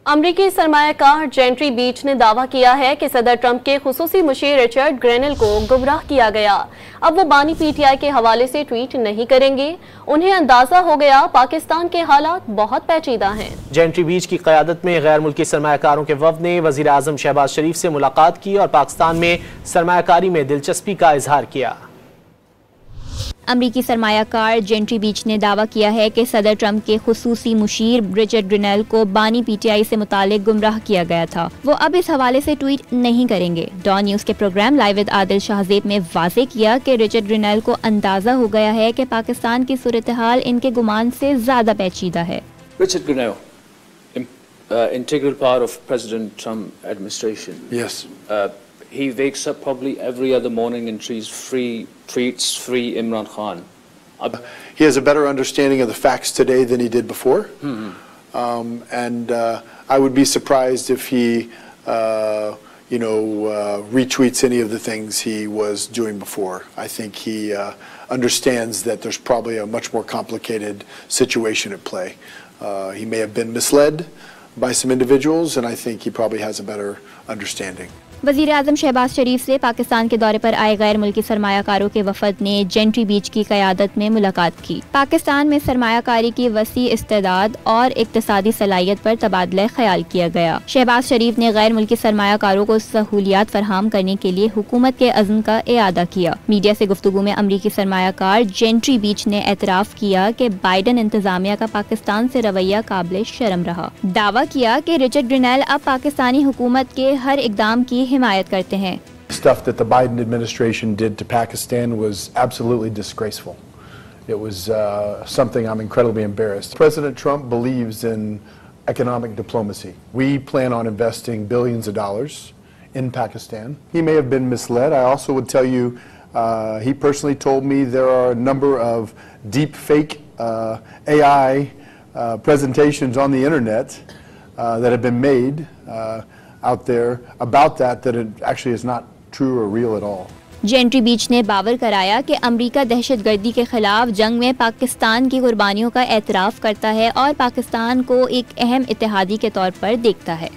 अमरीकी सरमायाकार जेंट्री बीच ने दावा किया है कि सदर ट्रंप के खुसूसी मुशीर रिचर्ड ग्रेनेल को गुमराह किया गया। अब वो बानी पीटीआई के हवाले से ट्वीट नहीं करेंगे। उन्हें अंदाजा हो गया पाकिस्तान के हालात बहुत पेचीदा हैं। जेंट्री बीच की क़यादत में गैर मुल्की सरमायाकारों के वफ़द ने वज़ीर आज़म शहबाज शरीफ से मुलाकात की और पाकिस्तान में सरमायाकारी में दिलचस्पी का इजहार किया। अमरीकी सरमायाकार जेंट्री बीच ने दावा किया है कि सदर ट्रंप के खुसूसी मुशीर रिचर्ड ग्रेनेल को बानी पीटीआई से मुतालिक गुमराह किया गया था। वो अब इस हवाले से ट्वीट नहीं करेंगे। डॉन न्यूज़ के program live with Adil Shahzeb में वाज़ेह किया कि रिचर्ड ग्रेनेल को अंदाजा हो गया है कि पाकिस्तान की सूरत हाल इनके गुमान से ज्यादा पेचीदा है। Richard Grenell, integral part of President Trump administration. Yes. He wakes up probably every other morning and tweets free Imran Khan. He has a better understanding of the facts today than he did before. And I would be surprised if he, retweets any of the things he was doing before. I think he understands that there's probably a much more complicated situation at play. He may have been misled by some individuals, and I think he probably has a better understanding. वज़ीर आज़म शहबाज शरीफ से पाकिस्तान के दौरे पर आए गैर मुल्की सरमायाकारों के वफद ने जेंट्री बीच की क़यादत में मुलाकात की। पाकिस्तान में सरमायाकारी की वसी इस्तेदाद और इक्तिसादी सलाहियत पर तबादला ख्याल किया गया। शहबाज शरीफ ने गैर मुल्की सरमायाकारों को सहूलियात फराहम करने के लिए हुकूमत के अज़्म का इआदा किया। मीडिया से गुफ्तगू में अमरीकी सरमायाकार जेंट्री बीच ने एतराफ़ किया कि बाइडन इंतजामिया का पाकिस्तान से रवैया काबिल शर्म रहा। दावा किया कि रिचर्ड ग्रेनेल अब पाकिस्तानी हुकूमत के हर इक़दाम की हिमायत करते हैं। Stuff that the Biden administration did to Pakistan was absolutely disgraceful. It was something I'm incredibly embarrassed. President Trump believes in economic diplomacy. We plan on investing billions of dollars in Pakistan. He may have been misled. I also would tell you, he personally told me there are a number of deep fake AI presentations on the internet that have been made out there about that it actually is not true or real at all. जेंट्री बीच ने बावर कराया कि America दहशतगर्दी के खिलाफ जंग में पाकिस्तान की कुर्बानियों का एतराफ़ करता है और पाकिस्तान को एक अहम इत्तेहादी के तौर पर देखता है।